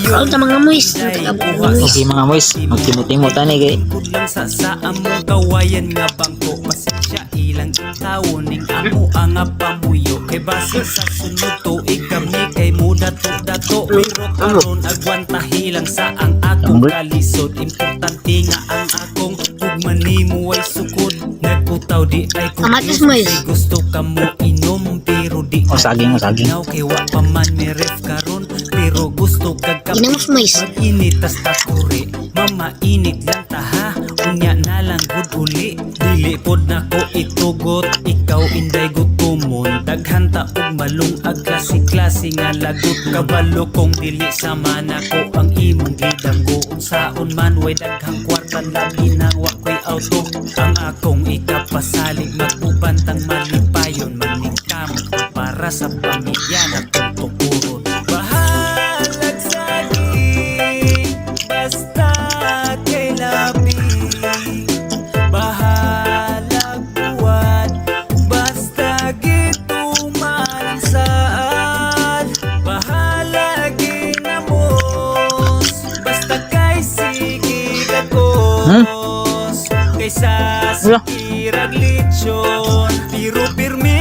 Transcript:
Kaon ta mga muis. Okay mga mois, magtimot-timotan eh kay. Kudlang sa among kawayan nga bangko pasensya ilang tawo ning amo ang pamuyo kay base sa sunod tuig kami kay muda dato pero karon agwanta hilang sa ang akong kalisod importante nga ang akong ugmanimo ay sukod nagkutaw di ay Kamatis mo is. gusto ka mo inom pero di O saging. Now kay wa pa man ni ref karon pero gusto kag Ginamos mais. Mag-init tas takuri mamainit lang taha unya na lang gud uli dili pod nako itugot ikaw inday gutumon daghan ta og malung ag klase nga lagot kabalo kong dili sama nako ang imong gidanggo unsaon man way daghang kwarta labi nang wa koy auto ang akong ikapasalig magubantang malipayon maning kamo para sa pamilya na tutukuron bahalag saging basta kay labi bahalag buwan basta gituman saan bahalag ginamos basta kay sige gagos kaysa sa kirag litsyon pero pirmi